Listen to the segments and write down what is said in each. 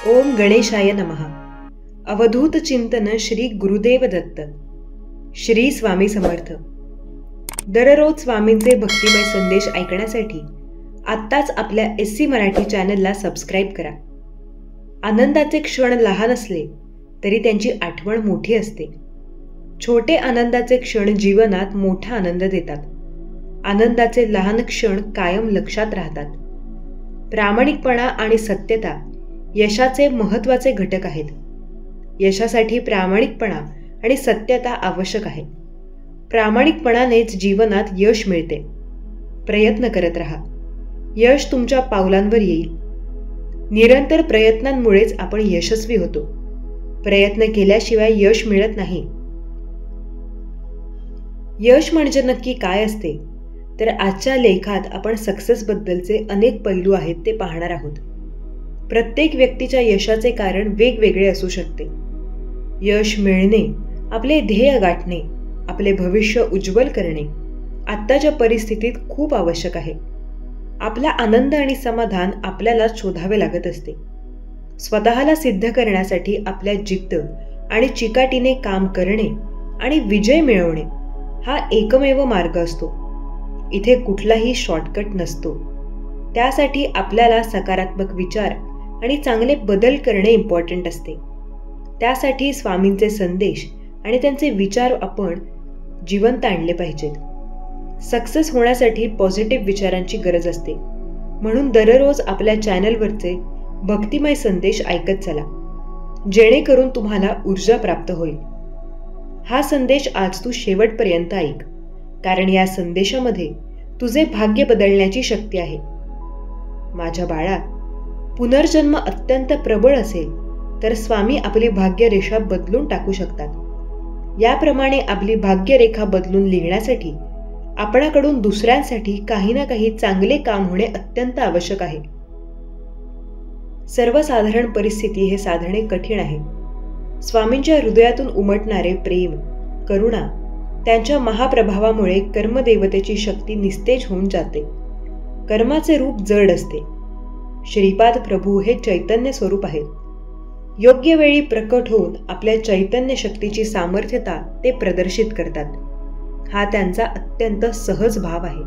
ओम गणेशाय नमः. अवधूत चिंतन श्री गुरुदेव दत्त. श्री स्वामी समर्थ. दररोज स्वामींचे भक्तिमय संदेश ऐकण्यासाठी आत्ताच आपल्या SC मराठी चॅनलला सबस्क्राईब करा. आनंदाचे क्षण लहान असले तरी त्यांची आठवण मोठी असते. छोटे आनंदाचे क्षण जीवनात मोठा आनंद देतात. आनंदाचे लहान क्षण कायम लक्षात राहतात. प्रामाणिकपणा आणि सत्यता यशाचे महत्त्वाचे घटक आहेत. यशासाठी प्रामाणिकपणा आणि सत्यता आवश्यक आहे. प्रामाणिकपणानेच जीवनात यश मिळते. प्रयत्न करत राहा. यश तुमच्या पावलांवर येईल. निरंतर प्रयत्नांमुळेच आपण यशस्वी होतो. प्रयत्न केल्याशिवाय यश मिळत नाही. यश म्हणजे नक्की काय असते तर आजच्या लेखात आपण सक्सेसबद्दलचे अनेक पैलू आहेत ते पाहणार आहोत. प्रत्येक व्यक्तीच्या यशाचे कारण वेगवेगळे असू शकते. यश मिळणे, आपले ध्येय गाठणे, आपले भविष्य उज्ज्वल करणे आत्ताच्या परिस्थितीत खूप आवश्यक आहे. आपला आनंद आणि समाधान आपल्याला शोधावे लागत असते. स्वतःला सिद्ध करण्यासाठी आपल्या जिद्द आणि चिकाटीने काम करणे आणि विजय मिळवणे हा एकमेव मार्ग असतो. इथे कुठलाही शॉर्टकट नसतो. त्यासाठी आपल्याला सकारात्मक विचार आणि चांगले बदल करणे इम्पॉर्टंट असते. त्यासाठी स्वामींचे संदेश आणि त्यांचे विचार आपण जिवंत आणले पाहिजेत. सक्सेस होण्यासाठी पॉझिटिव्ह विचारांची गरज असते. म्हणून दररोज आपल्या चॅनलवरचे भक्तिमय संदेश ऐकत चला, जेणेकरून तुम्हाला ऊर्जा प्राप्त होईल. हा संदेश आज तू शेवटपर्यंत ऐक, कारण या संदेशामध्ये तुझे भाग्य बदलण्याची शक्ती आहे. माझ्या बाळा, पुनर्जन्म अत्यंत प्रबळ असेल तर स्वामी आपली भाग्यरेषा बदलून टाकू शकतात. याप्रमाणे आपली भाग्यरेखा बदलून लिहिण्यासाठी आपणाकडून दुसऱ्यांसाठी काही ना काही चांगले काम होणे अत्यंत आवश्यक आहे. सर्वसाधारण परिस्थिती हे साधणे कठीण आहे. स्वामींच्या हृदयातून उमटणारे प्रेम, करुणा, त्यांच्या महाप्रभावामुळे कर्मदेवतेची शक्ती निस्तेज होऊन जाते. कर्माचे रूप जड असते. श्रीपाद प्रभू हे चैतन्य स्वरूप आहेत. योग्य वेळी प्रकट होऊन आपल्या चैतन्य शक्तीची सामर्थ्यता ते प्रदर्शित करतात. हा त्यांचा अत्यंत सहज भाव आहे.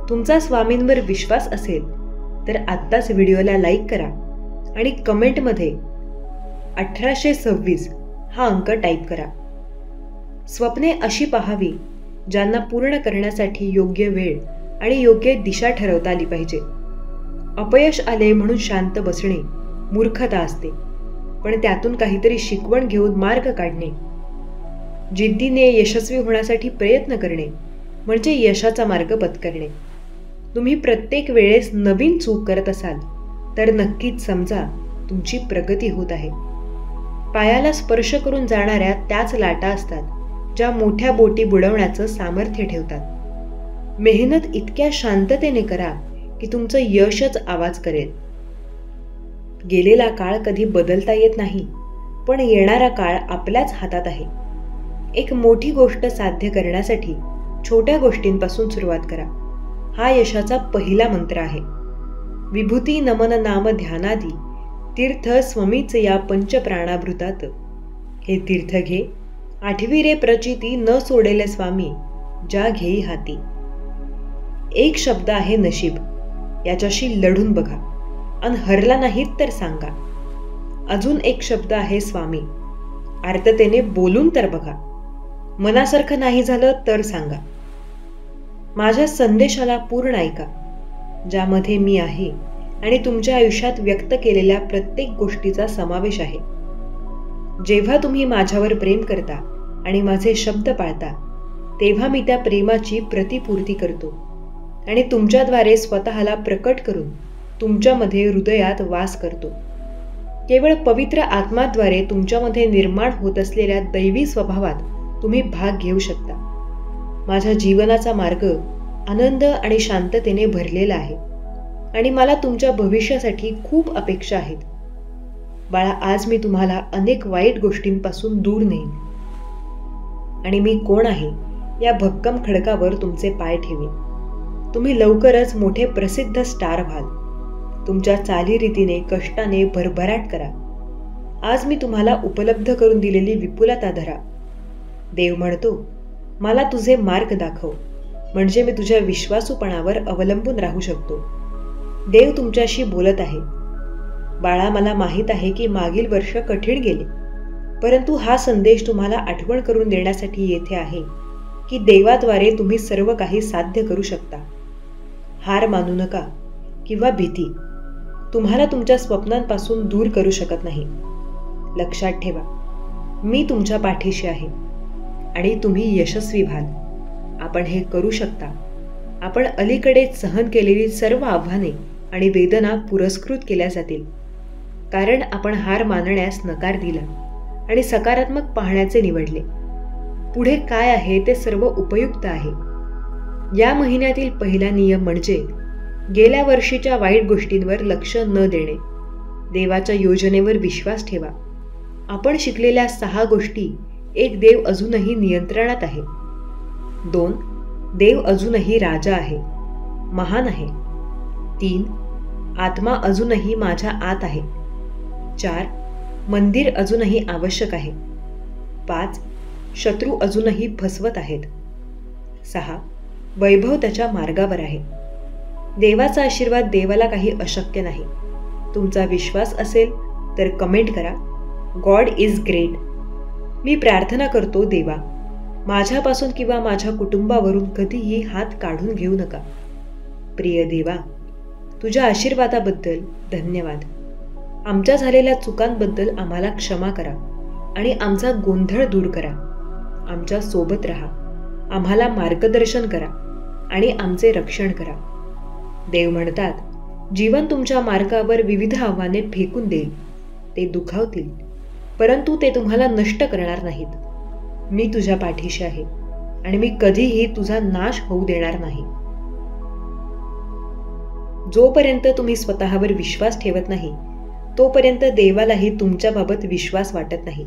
तुमचा स्वामींवर विश्वास असेल तर आत्ताच व्हिडिओला लाईक करा आणि कमेंटमध्ये 1826 हा अंक टाईप करा. स्वप्ने अशी पाहावी ज्यांना पूर्ण करण्यासाठी योग्य वेळ आणि योग्य दिशा ठरवता आली पाहिजे. अपयश आले म्हणून शांत बसणे मूर्खता असते, पण त्यातून काहीतरी शिकवण घेऊन मार्ग काढणे, जिद्दीने यशस्वी होण्यासाठी प्रयत्न करणे म्हणजे यशाचा मार्ग पत्करणे. तुम्ही प्रत्येक वेळेस नवीन चूक करत असाल तर नक्कीच समजा तुमची प्रगती होत आहे. पायाला स्पर्श करून जाणाऱ्या त्याच लाटा असतात ज्या मोठ्या बोटी बुडवण्याचं सामर्थ्य ठेवतात. मेहनत इतक्या शांततेने करा की तुमचं यशच आवाज करेल. गेलेला काळ कधी बदलता येत नाही, पण येणारा काळ आपल्याच हातात आहे. एक मोठी गोष्ट साध्य करण्यासाठी छोट्या गोष्टींपासून सुरुवात करा. हा यशाचा पहिला मंत्र आहे. विभूती नमन नाम ध्यानादी तीर्थ स्वमीच या पंचप्राणाभृतात. हे तीर्थ घे, आठवी रे प्रचिती न सोडेले स्वामी ज्या घेई हाती. एक शब्द आहे नशीब. याच्याशी लढून बघा आणि हरला नाहीत तर सांगा. अजून एक शब्द आहे स्वामी. आर्ततेने बोलून तर बघा. मनासारखं नाही झालं तर सांगा. माझ्या संदेशाला पूर्ण ऐका, ज्यामध्ये मी आहे आणि तुमच्या आयुष्यात व्यक्त केलेल्या प्रत्येक गोष्टीचा समावेश आहे. जेव्हा तुम्ही माझ्यावर प्रेम करता आणि माझे शब्द पाळता तेव्हा मी त्या प्रेमाची प्रतिपूर्ती करतो आणि तुमच्याद्वारे स्वतःला प्रकट करून तुमच्यामध्ये हृदयात वास करतो. केवळ पवित्र आत्माद्वारे तुमच्यामध्ये निर्माण होत असलेल्या दैवी स्वभावात तुम्ही भाग घेऊ शकता. माझ्या जीवनाचा मार्ग आनंद आणि शांततेने भरलेला आहे आणि मला तुमच्या भविष्यासाठी खूप अपेक्षा आहेत. बाळा, आज मी तुम्हाला अनेक वाईट गोष्टींपासून दूर नेईन आणि मी कोण आहे या भक्कम खडकावर तुमचे पाय ठेवीन. तुम्ही लवकरच मोठे प्रसिद्ध स्टार व्हाल. तुमच्या चालीरीतीने कष्टाने भरभराट करा. आज मी तुम्हाला उपलब्ध करून दिलेली विपुलता धरा. देव म्हणतो, मला तुझे मार्ग दाखव, म्हणजे मी तुझ्या विश्वासूपणावर अवलंबून राहू शकतो. देव तुमच्याशी बोलत आहे. बाळा, मला माहीत आहे की मागील वर्ष कठीण गेले, परंतु हा संदेश तुम्हाला आठवण करून देण्यासाठी येथे आहे की देवाद्वारे तुम्ही सर्व काही साध्य करू शकता. हार मानू नका किंवा भीती तुम्हाला तुमच्या स्वप्नांपासून दूर करू शकत नाही. लक्षात ठेवा, मी तुमच्या पाठीशी आहे आणि तुम्ही यशस्वी व्हाल. आपण हे करू शकता. आपण अलीकडे सहन केलेली सर्व आव्हाने आणि वेदना पुरस्कृत केल्या जातील, कारण आपण हार मानण्यास नकार दिला आणि सकारात्मक पाहण्याचे निवडले. पुढे काय आहे ते सर्व उपयुक्त आहे. या महिन्यातील पहिला नियम म्हणजे गेल्या वर्षीच्या वाईट गोष्टींवर लक्ष न देणे. देवाच्या योजनेवर विश्वास ठेवा. आपण शिकलेल्या 6 गोष्टी. 1. देव अजूनही नियंत्रणात आहे. 2. देव अजूनही राजा आहे, महान आहे. 3. आत्मा अजूनही माझ्या आत आहे. 4. मंदिर अजूनही आवश्यक आहे. 5. शत्रू अजूनही फसवत आहेत. 6. वैभव त्याच्या मार्गावर आहे. देवाचा आशीर्वाद. देवाला काही अशक्य नाही. तुमचा विश्वास असेल तर कमेंट करा, गॉड इज ग्रेट. मी प्रार्थना करतो, देवा, माझ्यापासून किंवा माझ्या कुटुंबावरून कधीही हात काढून घेऊ नका. प्रिय देवा, तुझ्या आशीर्वादाबद्दल धन्यवाद. आमच्या झालेल्या चुकांबद्दल आम्हाला क्षमा करा आणि आमचा गोंधळ दूर करा. आमच्या सोबत राहा, आम्हाला मार्गदर्शन करा आणि आमचे रक्षण करा. देव म्हणतात, जीवन तुमच्या मार्गावर विविध आव्हाने फेकून देईल. ते दुखावतील, परंतु ते तुम्हाला नष्ट करणार नाहीत. मी तुझ्या पाठीशी आहे आणि मी कधीही तुझा नाश होऊ देणार नाही. जोपर्यंत तुम्ही स्वतःवर विश्वास ठेवत नाही, तोपर्यंत देवालाही तुमच्याबाबत विश्वास वाटत नाही.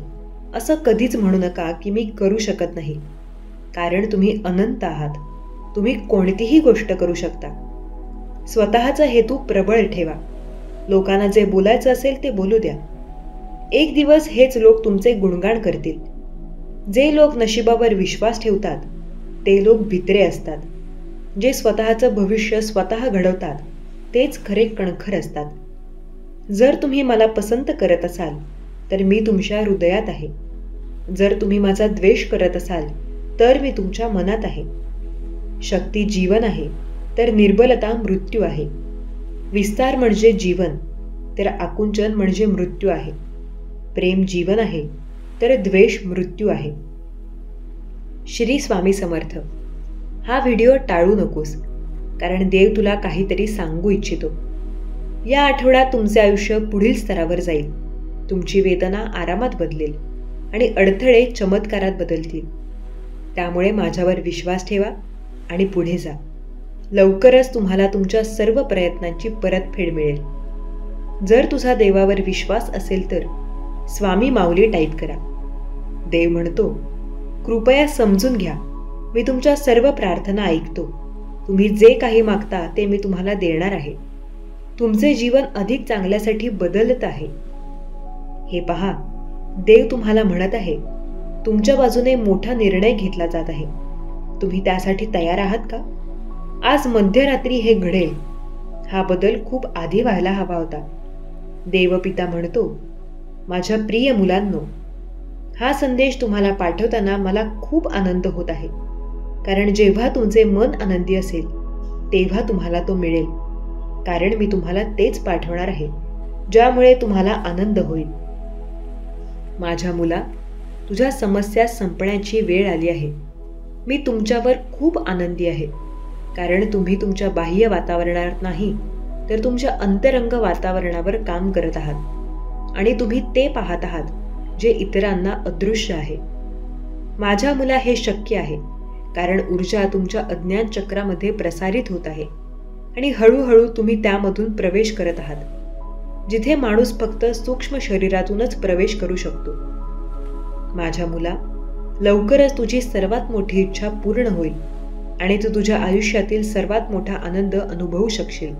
असं कधीच म्हणू नका की मी करू शकत नाही, कारण तुम्ही अनंत आहात. तुम्ही कोणतीही गोष्ट करू शकता. स्वतःचा हेतू प्रबळ ठेवा. लोकांना जे बोलायचं असेल ते बोलू द्या. एक दिवस हेच लोक तुमचे गुणगान करतील. जे लोक नशिबावर विश्वास ठेवतात ते लोक भित्रे असतात. जे स्वतःचं भविष्य स्वतः घडवतात तेच खरे कणखर असतात. जर तुम्ही मला पसंत करत असाल तर मी तुमच्या हृदयात आहे. जर तुम्ही माझा द्वेष करत असाल तर मी तुमच्या मनात आहे. शक्ती जीवन आहे तर निर्बलता मृत्यू आहे. विस्तार म्हणजे जीवन तर आकुंचन म्हणजे मृत्यू आहे. प्रेम जीवन आहे तर द्वेष मृत्यू आहे. श्री स्वामी समर्थ. हा व्हिडिओ टाळू नकोस, कारण देव तुला काहीतरी सांगू इच्छितो. या आठवड्यात तुमचे आयुष्य पुढील स्तरावर जाईल. तुमची वेदना आरामात बदलेल आणि अडथळे चमत्कारात बदलतील. त्यामुळे माझ्यावर विश्वास ठेवा आणि पुढे जा. लवकरच तुम्हाला तुमच्या सर्व प्रयत्नांची परतफेड मिळेल. जर तुझा देवावर विश्वास असेल तर स्वामी माऊली टाईप करा. देव म्हणतो, कृपया समजून घ्या, मी तुमच्या सर्व प्रार्थना ऐकतो. तुम्ही जे काही मागता ते मी तुम्हाला देणार आहे. तुमचे जीवन अधिक चांगल्यासाठी बदलत आहे. हे पहा, देव तुम्हाला म्हणत आहे, तुमच्या बाजूने मोठा निर्णय घेतला जात आहे. तुम्ही त्यासाठी तयार आहात का? आज मध्यरात्री हे घडेल. हा बदल खूप आधी व्हायला हवा होता. देवपिता म्हणतो, माझ्या प्रिय मुलांनो, हा संदेश तुम्हाला पाठवताना मला खूप आनंद होत आहे. कारण जेव्हा तुमचे मन आनंदी असेल तेव्हा तुम्हाला तो मिळेल. कारण मी तुम्हाला तेच पाठवणार आहे ज्यामुळे तुम्हाला आनंद होईल. माझ्या मुला, तुझ्या समस्या संपण्याची वेळ आली आहे. मी तुमच्यावर खूप आनंदी आहे, कारण तुम्ही तुमच्या बाह्य वातावरणात नाही तर तुमच्या अंतरंग वातावरणावर काम करत आहात आणि तुम्ही ते पाहत आहात जे इतरांना अदृश्य आहे. माझ्या मुला, हे शक्य आहे कारण ऊर्जा तुमच्या अज्ञान चक्रामध्ये प्रसारित होत आहे आणि हळूहळू तुम्ही त्यामधून प्रवेश करत आहात, जिथे माणूस फक्त सूक्ष्म शरीरातूनच प्रवेश करू शकतो. माझ्या मुला, लवकरच तुझी सर्वात मोठी इच्छा पूर्ण होईल आणि तू तुझ्या आयुष्यातील सर्वात मोठा आनंद अनुभवू शकशील.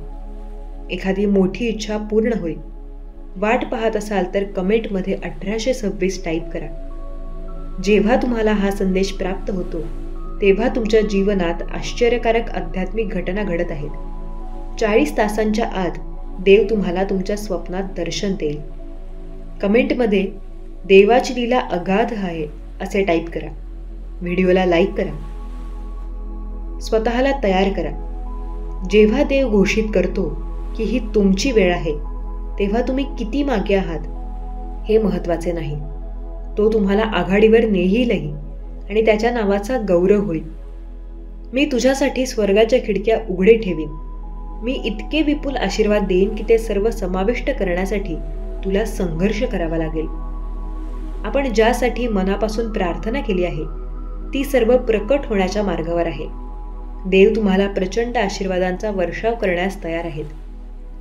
एखादी मोठी इच्छा पूर्ण होईल. वाट पाहत असाल तर कमेंटमध्ये 1826 टाईप करा. जेव्हा तुम्हाला हा संदेश प्राप्त होतो तेव्हा तुमच्या जीवनात आश्चर्यकारक आध्यात्मिक घटना घडत आहेत. 40 तासांच्या आत देव तुम्हाला तुमच्या स्वप्नात दर्शन देईल. कमेंटमध्ये देवाची लीला अगाध आहे असे टाईप करा. व्हिडिओला लाईक करा. स्वतःला तयार करा. जेव्हा देव घोषित करतो की ही तुमची वेळ आहे तेव्हा तुम्ही किती मागे आहात हे महत्त्वाचे नाही. तो तुम्हाला आघाडीवर नेईलही आणि त्याच्या नावाचा गौरव होईल. मी तुझ्यासाठी स्वर्गाच्या खिडक्या उघडे ठेवीन. मी इतके विपुल आशीर्वाद देईन की ते सर्व समाविष्ट करण्यासाठी तुला संघर्ष करावा लागेल. आपण ज्यासाठी मनापासून प्रार्थना केली आहे ती सर्व प्रकट होण्याच्या मार्गावर आहे. देव तुम्हाला प्रचंड आशीर्वादांचा वर्षाव करण्यास तयार आहेत.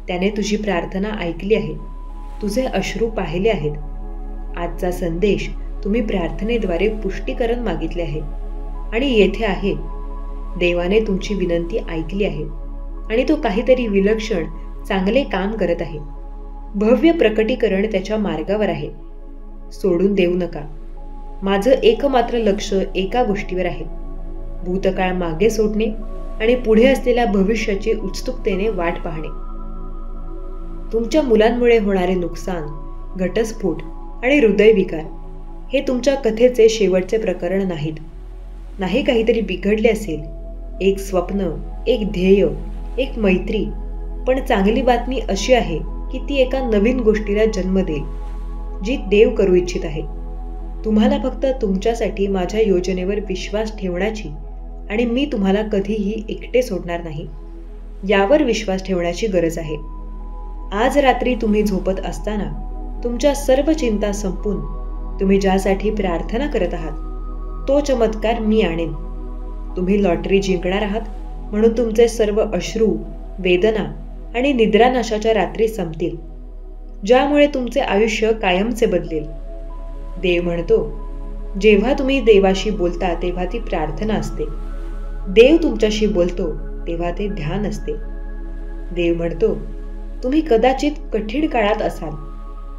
त्याने तुझी प्रार्थना ऐकली आहे. तुझे अश्रू पाहिले आहेत. आजचा संदेश तुम्ही प्रार्थनेद्वारे पुष्टीकरण मागितले आहे आणि येथे आहे. देवाने तुमची विनंती ऐकली आहे आणि तो काहीतरी विलक्षण चांगले काम करत आहे. भव्य प्रकटीकरण त्याच्या मार्गावर आहे. सोडून देऊ नका. माझं एकमात्र लक्ष एका गोष्टीवर आहे. भूतकाळ मागे सोडणे आणि पुढे असलेल्या भविष्याची उत्सुकतेने वाट पाहणे. तुमच्या मुलांमुळे होणारे नुकसान, घटस्फोट आणि हृदयविकार हे तुमच्या कथेचे शेवटचे प्रकरण नाहीत. नाही काहीतरी बिघडले असेल, एक स्वप्न, एक ध्येय, एक मैत्री, पण चांगली बातमी अशी आहे की ती एका नवीन गोष्टीला जन्म देईल जी देव करू इच्छित आहे. तुम्हाला फक्त तुमच्यासाठी माझ्या योजनेवर विश्वास ठेवण्याची आणि मी तुम्हाला कधीही एकटे सोडणार नाही यावर विश्वास ठेवण्याची गरज आहे. आज रात्री तुम्ही झोपत असताना तुमच्या सर्व चिंता संपून तुम्ही ज्यासाठी प्रार्थना करत आहात तो चमत्कार मी आणेन. तुम्ही लॉटरी जिंकणार आहात म्हणून तुमचे सर्व अश्रू, वेदना आणि निद्रानाशाच्या रात्री संपतील, ज्यामुळे तुमचे आयुष्य कायमचे बदलेल. देव म्हणतो, जेव्हा तुम्ही देवाशी बोलता तेव्हा ती प्रार्थना असते. देव तुमच्याशी बोलतो तेव्हा ते ध्यान असते. देव म्हणतो, तुम्ही कदाचित कठीण काळात असाल,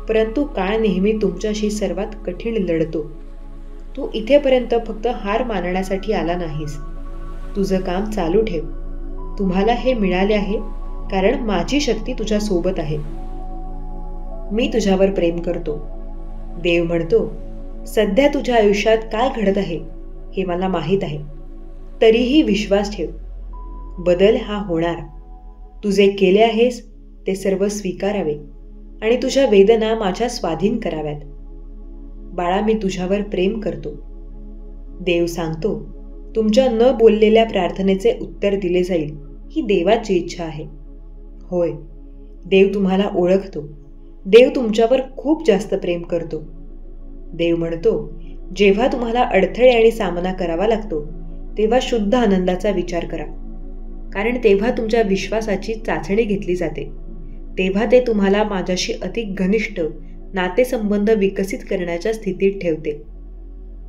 परंतु काळ नेहमी तुमच्याशी सर्वात कठीण लढतो. तू इथेपर्यंत फक्त हार मानण्यासाठी आला नाहीस. तुझं काम चालू ठेव. तुम्हाला हे मिळाले आहे कारण माझी शक्ती तुझ्या सोबत आहे. मी तुझ्यावर प्रेम करतो. देव म्हणतो, सध्या तुझ्या आयुष्यात काय घडत आहे हे मला माहीत आहे. तरीही विश्वास ठेव. बदल हा होणार. तू जे केले आहेस ते सर्व स्वीकारावे आणि तुझ्या वेदना माझ्या स्वाधीन कराव्यात. बाळा, मी तुझ्यावर प्रेम करतो. देव सांगतो, तुमच्या न बोललेल्या प्रार्थनेचे उत्तर दिले जाईल ही देवाची इच्छा आहे. होय, देव तुम्हाला ओळखतो. देव तुमच्यावर खूप जास्त प्रेम करतो. देव म्हणतो, जेव्हा तुम्हाला अडथळे आणि सामना करावा लागतो तेव्हा शुद्ध आनंदाचा विचार करा, कारण तेव्हा तुमच्या विश्वासाची चाचणी घेतली जाते. तेव्हा ते तुम्हाला माझ्याशी अधिक घनिष्ठ नातेसंबंध विकसित करण्याच्या स्थितीत ठेवते.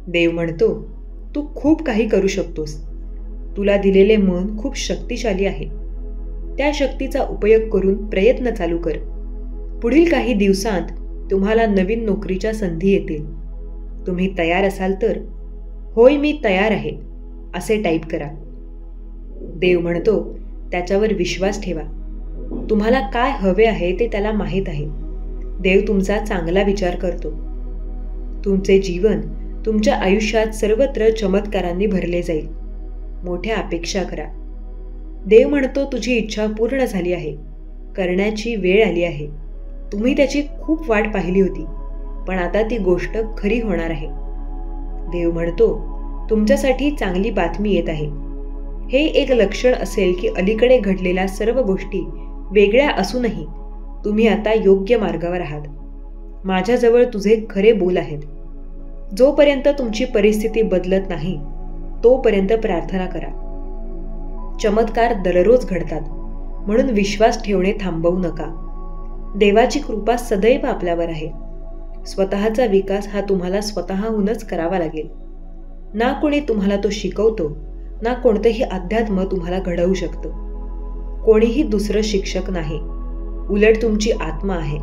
देव म्हणतो, तू खूप काही करू शकतोस. तुला दिलेले मन खूप शक्तिशाली आहे. त्या शक्तीचा उपयोग करून प्रयत्न चालू कर. पुढील काही दिवसांत तुम्हाला नवीन नोकरीच्या संधी येतील. तुम्ही तयार असाल तर होय मी तयार आहे असे टाईप करा. देव म्हणतो, त्याच्यावर विश्वास ठेवा. तुम्हाला काय हवे आहे ते त्याला माहीत आहे. देव तुमचा चांगला विचार करतो. तुमचे जीवन, तुमच्या आयुष्यात सर्वत्र चमत्कारांनी भरले जाईल. मोठ्या अपेक्षा करा. देव म्हणतो, तुझी इच्छा पूर्ण झाली आहे. करण्याची वेळ आली आहे. तुम्ही त्याची खूप वाट पाहिली होती, पण आता ती गोष्ट खरी होणार आहे. देव म्हणतो, तुमच्यासाठी चांगली बातमी येत आहे. हे एक लक्षण असेल की अलीकडे घडलेल्या सर्व गोष्टी वेगळ्या असूनही तुम्ही आता योग्य मार्गावर आहात. माझ्याजवळ तुझे खरे बोल आहेत. जोपर्यंत तुमची परिस्थिती बदलत नाही तोपर्यंत प्रार्थना करा. चमत्कार दररोज घडतात, म्हणून विश्वास ठेवणे थांबवू नका. देवाची कृपा सदैव आपल्यावर आहे. स्वतःचा विकास हा तुम्हाला स्वतःहूनच करावा लागेल. ना कोणी तुम्हाला तो शिकवतो, ना कोणतेही अध्यात्म तुम्हाला घडवू शकतं. कोणीही दुसरं शिक्षक नाही. उलट तुमची आत्मा आहे.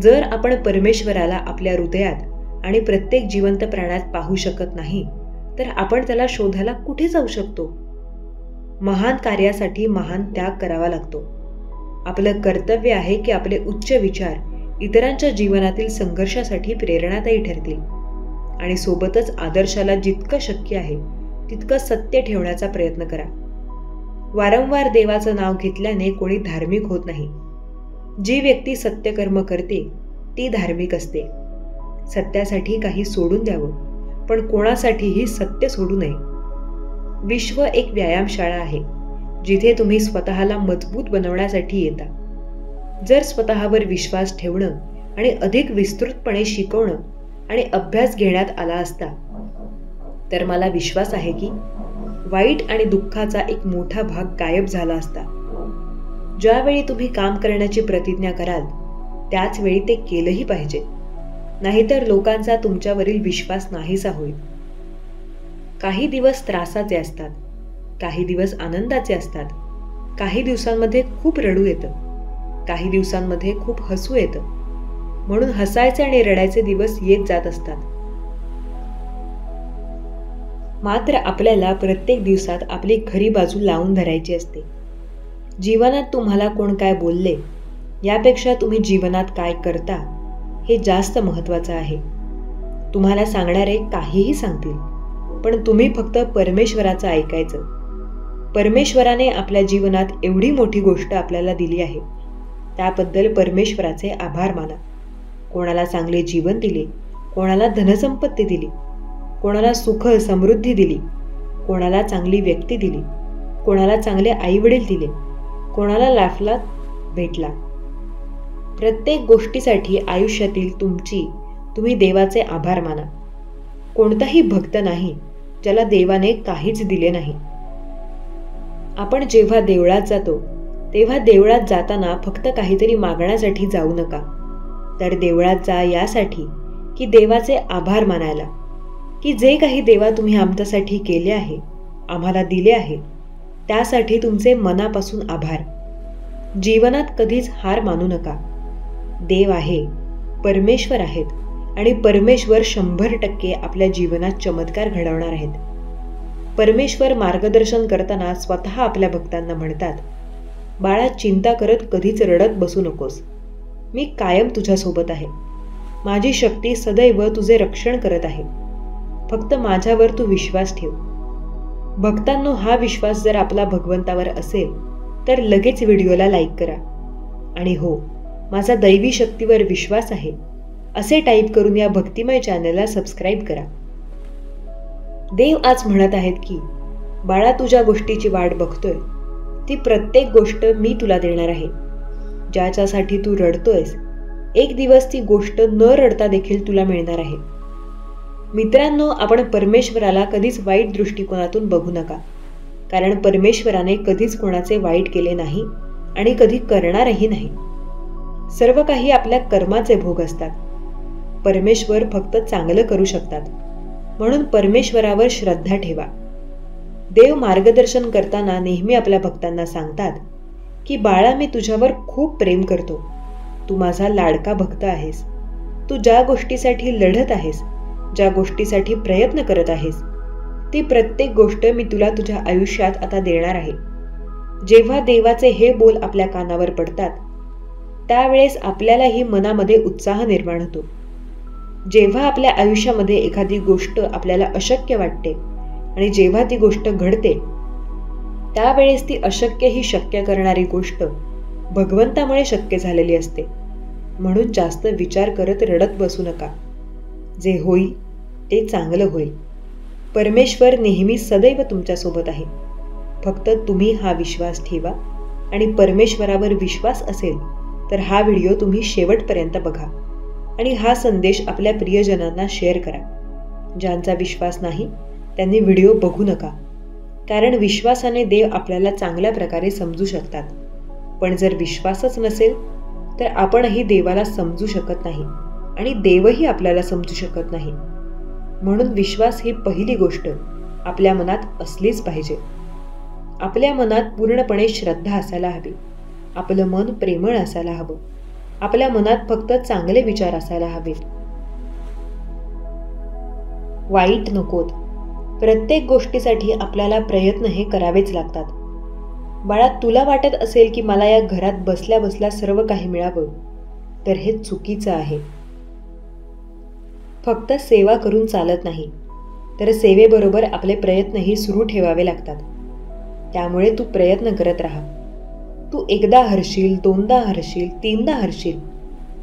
जर आपण परमेश्वराला आपल्या हृदयात आणि प्रत्येक जिवंत प्राण्यात पाहू शकत नाही, तर आपण त्याला शोधायला कुठे जाऊ शकतो? महान कार्यासाठी महान त्याग करावा लागतो. आपलं कर्तव्य आहे की आपले उच्च विचार इतरांच्या जीवनातील संघर्षासाठी प्रेरणादायी ठरतील आणि सोबतच आदर्शाला जितकं शक्य आहे तितकं सत्य ठेवण्याचा प्रयत्न करा. वारंवार देवाचं नाव घेतल्याने कोणी धार्मिक होत नाही. जी व्यक्ती सत्यकर्म करते ती धार्मिक असते. सत्यासाठी काही सोडून द्यावं, पण कोणासाठीही सत्य सोडू नये. विश्व एक व्यायामशाळा आहे, जिथे तुम्ही स्वतःला मजबूत बनवण्यासाठी येता. जर स्वतःवर विश्वास ठेवणं आणि अधिक विस्तृतपणे शिकवणं आणि अभ्यास घेण्यात आला असता, तर मला विश्वास आहे की वाईट आणि दुःखाचा एक मोठा भाग गायब झाला असता. ज्यावेळी तुम्ही काम करण्याची प्रतिज्ञा कराल त्याच वेळी ते केलंही पाहिजे, नाहीतर लोकांचा तुमच्यावरील विश्वास नाहीसा होईल. काही दिवस त्रासाचे असतात, काही दिवस आनंदाचे असतात. काही दिवसांमध्ये खूप रडू येतं, काही दिवसांमध्ये खूप हसू येतं. म्हणून हसायचे आणि रडायचे दिवस येत जात असतात. मात्र आपल्याला प्रत्येक दिवसात आपली खरी बाजू लावून धरायची असते. जीवनात तुम्हाला कोण काय बोलले यापेक्षा तुम्ही जीवनात काय करता हे जास्त महत्त्वाचं आहे. तुम्हाला सांगणारे काहीही सांगतील, पण तुम्ही फक्त परमेश्वराचं ऐकायचं. परमेश्वराने आपल्या जीवनात एवढी मोठी गोष्ट आपल्याला दिली आहे, त्याबद्दल परमेश्वराचे आभार माना. कोणाला चांगले जीवन दिले, कोणाला धनसंपत्ती दिली, कोणाला सुख समृद्धी दिली, कोणाला चांगली व्यक्ती दिली, कोणाला चांगले आईवडील दिले, कोणाला लाभला भेटला. प्रत्येक गोष्टीसाठी आयुष्यातील तुम्ही देवाचे आभार माना. कोणताही भक्त नाही ज्याला देवाने काहीच दिले नाही. आपण जेव्हा देवळात जातो तेव्हा देवळात जाताना फक्त काहीतरी मागण्यासाठी जाऊ नका, तर देवळात जा यासाठी की देवाचे आभार मानायला, की जे काही देवा तुम्ही आमच्यासाठी केले आहे, आम्हाला दिले आहे, त्यासाठी तुमचे मनापासून आभार. जीवनात कधीच हार मानू नका. देव आहे, परमेश्वर आहेत आणि परमेश्वर 100% आपल्या जीवनात चमत्कार घडवणार आहेत. परमेश्वर मार्गदर्शन करताना स्वतः आपल्या भक्तांना म्हणतात, बाळा चिंता करत कधीच रडत बसू नकोस. मी कायम तुझ्यासोबत आहे. माझी शक्ती सदैव तुझे रक्षण करत आहे. फक्त माझ्यावर तू विश्वास ठेव. भक्तांनो, हा विश्वास जर आपला भगवंतावर असेल तर लगेच व्हिडिओला लाईक करा आणि हो, माझा दैवी शक्तीवर विश्वास आहे असे टाईप करून या भक्तिमय चॅनलला सबस्क्राईब करा. देव आज म्हणत आहेत की बाळा, तुझ्या गोष्टीची वाट बघतोय, ती प्रत्येक गोष्ट मी तुला देणार आहे. ज्याच्यासाठी तू रडतोयस, एक दिवस ती गोष्ट न रडता देखील तुला मिळणार आहे. मित्रांनो, आपण परमेश्वराला कधीच वाईट दृष्टिकोनातून बघू नका, कारण परमेश्वराने कधीच कोणाचे वाईट केले नाही आणि कधी करणारही नाही. सर्व काही आपल्या कर्माचे भोग असतात. परमेश्वर फक्त चांगलं करू शकतात, म्हणून परमेश्वरावर श्रद्धा ठेवा. देव मार्गदर्शन करताना नेहमी आपल्या भक्तांना सांगतात की बाळा, मी तुझ्यावर खूप प्रेम करतो. तू माझा लाडका भक्त आहेस. तू ज्या गोष्टीसाठी लढत आहेस, ज्या गोष्टीसाठी प्रयत्न करत आहेस, ती प्रत्येक गोष्ट मी तुला तुझ्या आयुष्यात आता देणार आहे. जेव्हा देवाचे हे बोल आपल्या कानावर पडतात त्यावेळेस आपल्यालाही मनामध्ये उत्साह निर्माण होतो. जेव्हा आपल्या आयुष्यामध्ये एखादी गोष्ट आपल्याला अशक्य वाटते आणि जेव्हा ती गोष्ट घडते त्यावेळेस ती अशक्य ही शक्य करणारी गोष्ट भगवंतामुळे शक्य झालेली असते. म्हणून जास्त विचार करत रडत बसू नका. जे होईल ते चांगलं होईल. परमेश्वर नेहमी सदैव तुमच्यासोबत आहे. फक्त तुम्ही हा विश्वास ठेवा आणि परमेश्वरावर विश्वास असेल तर हा व्हिडिओ तुम्ही शेवटपर्यंत बघा आणि हा संदेश आपल्या प्रियजनांना शेअर करा. ज्यांचा विश्वास नाही त्यांनी व्हिडिओ बघू नका, कारण विश्वासाने देव आपल्याला चांगल्या प्रकारे समजू शकतात. पण जर विश्वासच नसेल तर आपणही देवाला समजू शकत नाही आणि देवही आपल्याला समजू शकत नाही. म्हणून विश्वास ही पहिली गोष्ट आपल्या मनात असलीच पाहिजे. आपल्या मनात पूर्णपणे श्रद्धा असायला हवी. आपलं मन प्रेमळ असायला हवं. आपल्या मनात फक्त चांगले विचार असायला हवेत. वाईट नकोत. प्रत्येक गोष्टीसाठी आपल्याला प्रयत्न हे करावेच लागतात. बाळा, तुला वाटत असेल की मला या घरात बसल्या बसल्या सर्व काही मिळावं, तर हे चुकीचं आहे. फक्त सेवा करून चालत नाही, तर सेवेबरोबर आपले प्रयत्नही सुरू ठेवावे लागतात. त्यामुळे तू प्रयत्न करत राहा. तू एकदा हरशील, दोनदा हरशील, तीनदा हरशील,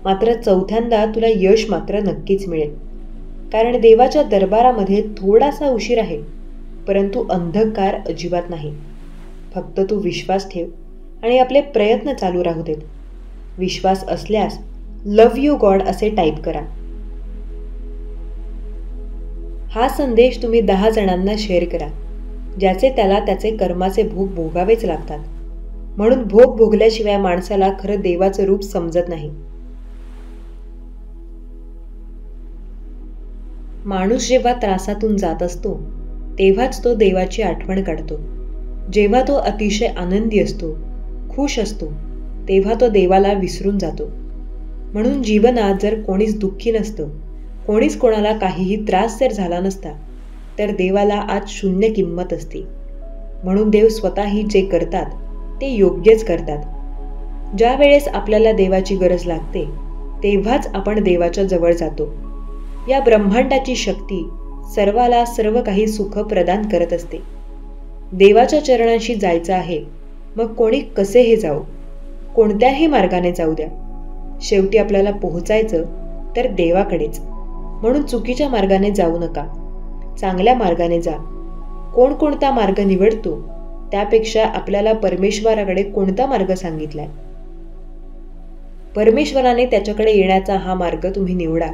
मात्र चौथ्यांदा तुला यश मात्र नक्कीच मिळेल. कारण देवाच्या दरबारामध्ये थोडासा उशीर आहे, परंतु अंधकार अजिबात नाही. फक्त तू विश्वास ठेव आणि आपले प्रयत्न चालू राहू देत. विश्वास असल्यास लव्ह यू गॉड असे टाईप करा. हा संदेश तुम्ही 10 जणांना शेअर करा, ज्याचे त्याला त्याचे कर्माचे भोग भोगावेच लागतात. म्हणून भोग भोगल्याशिवाय माणसाला खरं देवाचं रूप समजत नाही. माणूस जेव्हा त्रासातून जात असतो तेव्हाच तो देवाची आठवण काढतो. जेव्हा तो अतिशय आनंदी असतो, खुश असतो, तेव्हा तो देवाला विसरून जातो. म्हणून जीवनात जर कोणीच दुःखी नसतं, कोणीच कोणाला काहीही त्रास जर झाला नसता, तर देवाला आज शून्य किंमत असते. म्हणून देव स्वतःही जे करतात ते योग्यच करतात. ज्या वेळेस आपल्याला देवाची गरज लागते तेव्हाच आपण देवाच्या जवळ जातो. या ब्रह्मांडाची शक्ती सर्वाला सर्व काही सुख प्रदान करत असते. देवाच्या चरणांशी जायचं आहे, मग कोणी कसेही जाऊ, कोणत्याही मार्गाने जाऊ द्या. शेवटी आपल्याला पोहोचायचं तर देवाकडेच. म्हणून चुकीच्या मार्गाने जाऊ नका, चांगल्या मार्गाने जा. कोणता मार्ग निवडतो त्यापेक्षा आपल्याला परमेश्वराकडे कोणता मार्ग सांगितलाय, परमेश्वराने त्याच्याकडे येण्याचा हा मार्ग तुम्ही निवडा.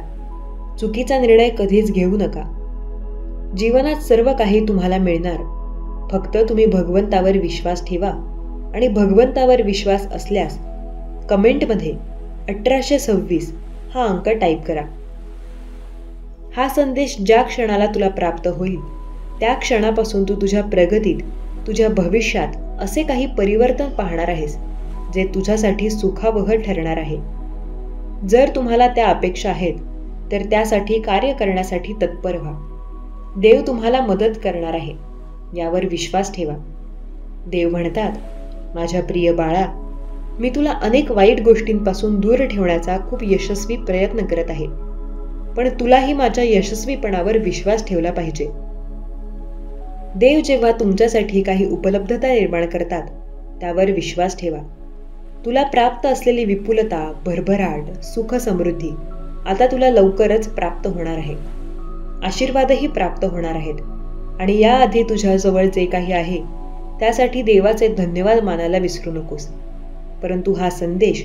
चुकीचा निर्णय कधीच घेऊ नका. जीवनात सर्व काही तुम्हाला मिळणार. फक्त तुम्ही भगवंतावर विश्वास ठेवा आणि भगवंतावर विश्वास असल्यास कमेंटमध्ये 1826 हा अंक टाईप करा. हा संदेश ज्या क्षणाला तुला प्राप्त होईल त्या क्षणापासून तू तुझ्या प्रगतीत, तुझ्या भविष्यात असे काही परिवर्तन पाहणार आहेस जे तुझ्यासाठी सुखावह ठरणार आहे. जर तुम्हाला त्या अपेक्षा आहेत तर त्यासाठी कार्य करण्यासाठी तत्पर व्हा. देव तुम्हाला मदत करणार आहे, यावर विश्वास ठेवा. देव म्हणतात, माझ्या प्रिय बाळा, मी तुला अनेक वाईट गोष्टींपासून दूर ठेवण्याचा खूप यशस्वी प्रयत्न करत आहे, पण तुलाही माझ्या यशस्वीपणावर विश्वास ठेवला पाहिजे. देव जेव्हा तुमच्यासाठी काही उपलब्धता निर्माण करतात त्यावर विश्वास ठेवा. तुला प्राप्त असलेली विपुलता, भरभराट, सुख, समृद्धी आता तुला लवकरच प्राप्त होणार आहे. आशीर्वादही प्राप्त होणार आहेत. आणि याआधी तुझ्याजवळ जे काही आहे त्यासाठी देवाचे धन्यवाद मानायला विसरू नकोस. परंतु हा संदेश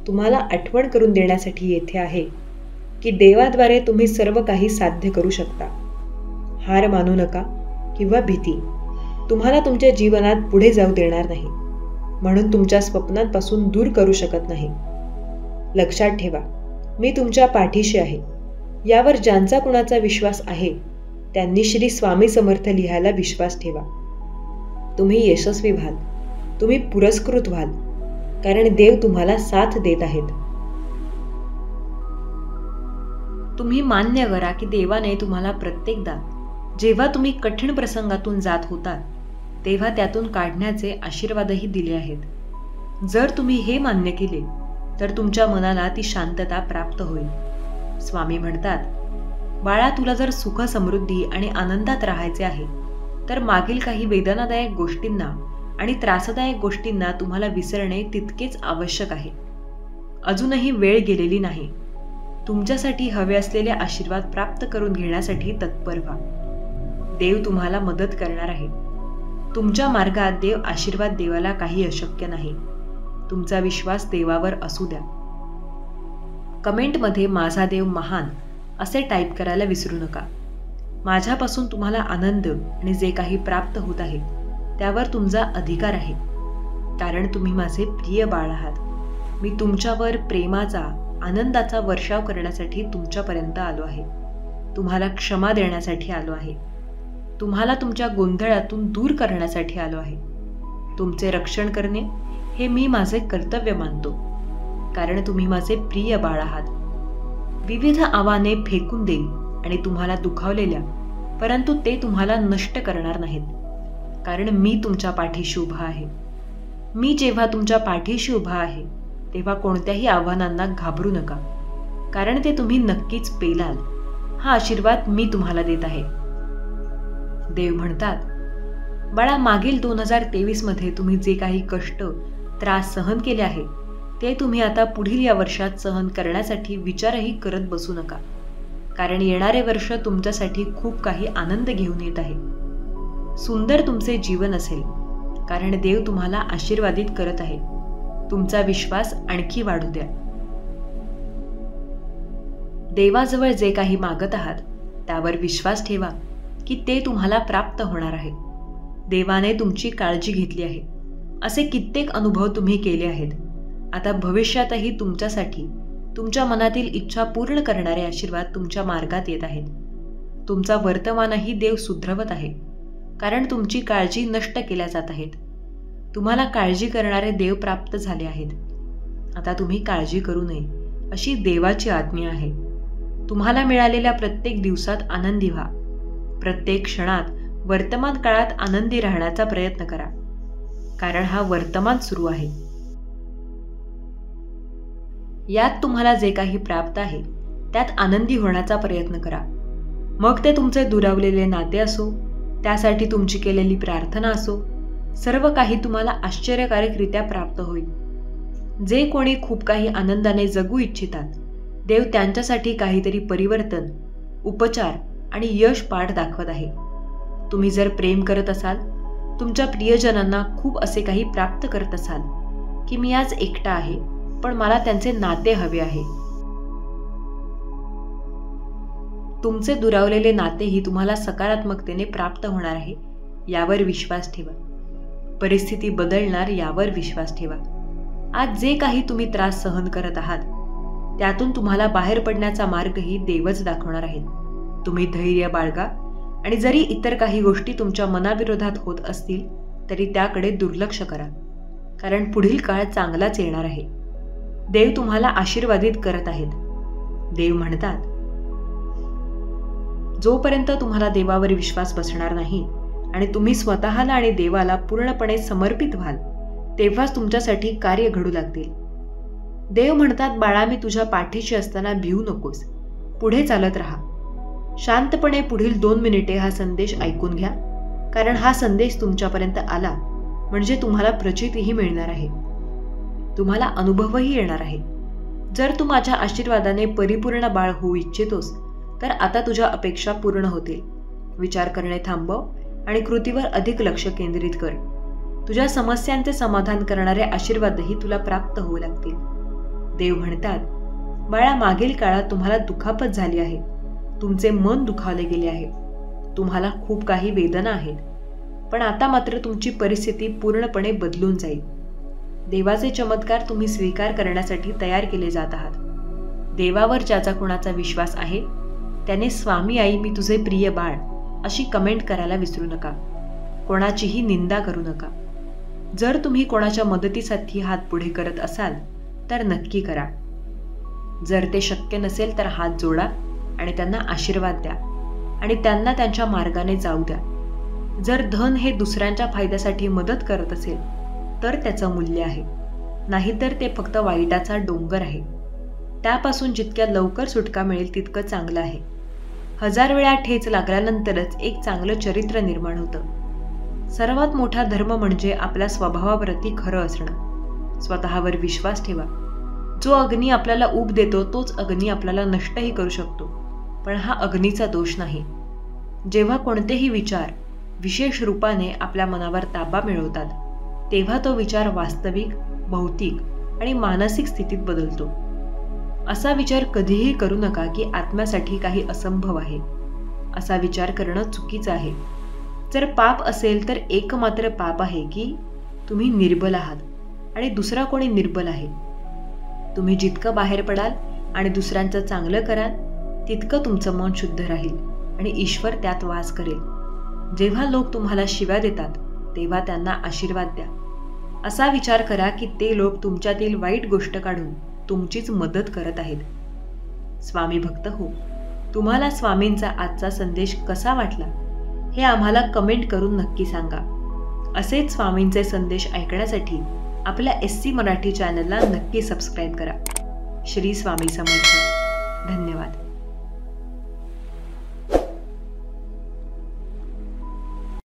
तुम्हाला आठवण करून देण्यासाठी येथे आहे की देवाद्वारे तुम्ही सर्व काही साध्य करू शकता. हार मानू नका किंवा भीती तुम्हाला तुमच्या जीवनात पुढे जाऊ देणार नाही, म्हणून तुमच्या स्वप्नांपासून दूर करू शकत नाही. लक्षात ठेवा, मी तुमच्या पाठीशी आहे. यावर ज्यांचा कुणाचा विश्वास आहे त्यांनी श्री स्वामी समर्थ लिहायला विश्वास ठेवा. तुम्ही यशस्वी व्हाल, तुम्ही पुरस्कृत व्हाल, कारण देव तुम्हाला साथ देत आहेत. तुम्ही मान्य करा की देवाने तुम्हाला प्रत्येकदा जेव्हा तुम्ही कठीण प्रसंगातून जात होतात तेव्हा त्यातून काढण्याचे आशीर्वादही दिले आहेत. जर तुम्ही हे मान्य केले तर तुमच्या मनाला ती शांतता प्राप्त होईल. स्वामी म्हणतात, बाळा, तुला जर सुख, समृद्धी आणि आनंदात राहायचे आहे तर मागील काही वेदनादायक गोष्टींना आणि त्रासदायक गोष्टींना तुम्हाला विसरणे तितकेच आवश्यक आहे. अजूनही वेळ गेलेली नाही. तुमच्यासाठी हवे असलेले आशीर्वाद प्राप्त करून घेण्यासाठी तत्पर व्हा. देव तुम्हाला मदत करणार आहे. तुमच्या मार्गात देव आशीर्वाद देवाला काही अशक्य नाही. तुमचा विश्वास देवावर असू द्या. कमेंटमध्ये माझा देव महान असे टाईप करायला विसरू नका. माझ्यापासून तुम्हाला आनंद आणि जे काही प्राप्त होत आहे त्यावर तुमचा अधिकार आहे, कारण तुम्ही माझे प्रिय बाळ आहात. मी तुमच्यावर प्रेमाचा, आनंदाचा वर्षाव करण्यासाठी तुमच्यापर्यंत आलो आहे. तुम्हाला क्षमा देण्यासाठी आलो आहे. तुम्हाला तुमच्या गोंधळातून दूर करण्यासाठी आलो आहे. तुमचे रक्षण करणे हे मी माझे कर्तव्य मानतो, कारण तुम्ही माझे प्रिय बाळ आहात. विविध आव्हाने फेकून देईल आणि तुम्हाला दुखावलेल्या, परंतु ते तुम्हाला नष्ट करणार नाहीत, कारण मी तुमच्या पाठीशी उभा आहे. मी जेव्हा तुमच्या पाठीशी उभा आहे तेव्हा कोणत्याही आव्हानांना घाबरू नका, कारण ते तुम्ही नक्कीच पेलाल. हा आशीर्वाद मी तुम्हाला देत आहे. देव म्हणतात, बाळा, मागील 2023 मध्ये तुम्ही जे काही कष्ट, त्रास सहन केले आहे ते तुम्ही आता पुढील या वर्षात सहन करण्यासाठी विचारही करत बसू नका, कारण येणारे वर्ष तुमच्यासाठी खूप काही आनंद घेऊन येत आहे. सुंदर तुमचे जीवन असेल, कारण देव तुम्हाला आशीर्वादित करत आहे. तुमचा विश्वास आणखी वाढू द्या. देवाजवळ जे काही मागत आहात त्यावर विश्वास ठेवा की ते तुम्हाला प्राप्त होणार आहे. देवाने तुमची काळजी घेतली आहे. असे कित्येक अनुभव तुम्ही केले आहेत. आता भविष्यातही तुमच्यासाठी तुमच्या मनातील इच्छा पूर्ण करणारे आशीर्वाद तुमच्या मार्गात येत आहेत. तुमचा वर्तमानही देव सुधरवत आहे, कारण तुमची काळजी नष्ट केल्या जात आहेत. तुम्हाला काळजी करणारे देव प्राप्त झाले आहेत. आता तुम्ही काळजी करू नये अशी देवाची आज्ञा आहे. तुम्हाला मिळालेल्या प्रत्येक दिवसात आनंदी व्हा. प्रत्येक क्षणात वर्तमान काळात आनंदी राहण्याचा प्रयत्न करा, कारण हा वर्तमान सुरू आहे. यात तुम्हाला जे काही प्राप्त आहे त्यात आनंदी होण्याचा प्रयत्न करा. मग ते तुमचे दुरावलेले नाते असो, त्यासाठी तुमची केलेली प्रार्थना असो, सर्व काही तुम्हाला आश्चर्यकारकरित्या प्राप्त होईल. जे कोणी खूप काही आनंदाने जगू इच्छितात, देव त्यांच्यासाठी काहीतरी परिवर्तन, उपचार आणि यश पाठ दाखवत आहे. तुम्ही जर प्रेम करत असाल, तुमच्या प्रियजनांना खूप असे काही प्राप्त करत असाल की मी आज एकटा आहे पण मला त्यांचे नाते हवे आहे. तुमचे दुरावलेले नातेही तुम्हाला सकारात्मकतेने प्राप्त होणार आहे यावर विश्वास ठेवा. परिस्थिती बदलणार यावर विश्वास ठेवा. आज जे काही तुम्ही त्रास सहन करत आहात त्यातून तुम्हाला बाहेर पडण्याचा मार्गही देवच दाखवणार आहेत. तुम्ही धैर्य बाळगा आणि जरी इतर काही गोष्टी तुमच्या मनाविरोधात होत असतील तरी त्याकडे दुर्लक्ष करा, कारण पुढील काळ चांगलाच येणार आहे. देव तुम्हाला आशीर्वादित करत आहेत. देव म्हणतात, जोपर्यंत तुम्हाला देवावर विश्वास बसणार नाही आणि तुम्ही स्वतःला आणि देवाला पूर्णपणे समर्पित व्हाल तेव्हाच तुमच्यासाठी कार्य घडू लागतील. देव म्हणतात, बाळा, मी तुझ्या पाठीशी असताना भिवू नकोस. पुढे चालत राहा. शांतपणे पुढील 2 मिनिटे हा संदेश ऐकून घ्या, कारण हा संदेश तुमच्यापर्यंत आला म्हणजे तुम्हाला प्रचितीही मिळणार आहे. तुम्हाला अनुभवही येणार आहे. जर तू माझ्या आशीर्वादाने परिपूर्ण बाळ होऊ इच्छितोस तर आता तुझ्या अपेक्षा पूर्ण होतील. विचार करणे थांबव आणि कृतीवर अधिक लक्ष केंद्रित कर. तुझ्या समस्यांचे समाधान करणारे आशीर्वादही तुला प्राप्त होऊ लागतील. देव म्हणतात, बाळा, मागील काळात तुम्हाला दुखापत झाली आहे. तुमचे मन दुखावले गेले आहे. तुम्हाला खूप काही वेदना आहेत, पण आता मात्र तुमची परिस्थिती पूर्णपणे बदलून जाईल. देवाचे चमत्कार तुम्ही स्वीकार करण्यासाठी तयार केले जात आहात. देवावर ज्याचा कोणाचा विश्वास आहे त्याने स्वामी आई मी तुझे प्रिय बाळ अशी कमेंट करायला विसरू नका. कोणाचीही निंदा करू नका. जर तुम्ही कोणाच्या मदतीसाठी हात पुढे करत असाल तर नक्की करा. जर ते शक्य नसेल तर हात जोडा आणि त्यांना आशीर्वाद द्या आणि त्यांना त्यांच्या मार्गाने जाऊ द्या. जर धन हे दुसऱ्यांच्या फायद्यासाठी मदत करत असेल तर त्याचं मूल्य आहे, नाहीतर ते फक्त वाईटाचा डोंगर आहे. त्यापासून जितक्या लवकर सुटका मिळेल तितकं चांगलं आहे. 1000 वेळा ठेच लागल्यानंतरच एक चांगलं चरित्र निर्माण होतं. सर्वात मोठा धर्म म्हणजे आपल्या स्वभावाप्रती खरं असणं. स्वतःवर विश्वास ठेवा. जो अग्नी आपल्याला ऊब देतो तोच अग्नी आपल्याला नष्टही करू शकतो, पण हा अग्नीचा दोष नाही. जेव्हा कोणतेही विचार विशेष रूपाने आपल्या मनावर ताबा मिळवतात तेव्हा तो विचार वास्तविक, भौतिक आणि मानसिक स्थितीत बदलतो. असा विचार कधीही करू नका की आत्म्यासाठी काही असंभव आहे. असा विचार करणं चुकीचं आहे. जर पाप असेल तर एकमात्र पाप आहे की तुम्ही निर्बल आहात आणि दुसरा कोणी निर्बल आहे. तुम्ही जितकं बाहेर पडाल आणि दुसऱ्यांचं चांगलं कराल तितकं तुमचं मन शुद्ध राहील आणि ईश्वर त्यात वास करेल. जेव्हा लोक तुम्हाला शिव्या देतात तेव्हा त्यांना आशीर्वाद द्या. असा विचार करा की ते लोक तुमच्यातील वाईट गोष्ट काढून तुमचीच मदत करत आहेत. स्वामी भक्त हो, तुम्हाला स्वामींचा आजचा संदेश कसा वाटला हे आम्हाला कमेंट करून नक्की सांगा. असेच स्वामींचे संदेश ऐकण्यासाठी आपल्या SC मराठी चॅनलला नक्की सबस्क्राईब करा. श्री स्वामी समर्थ.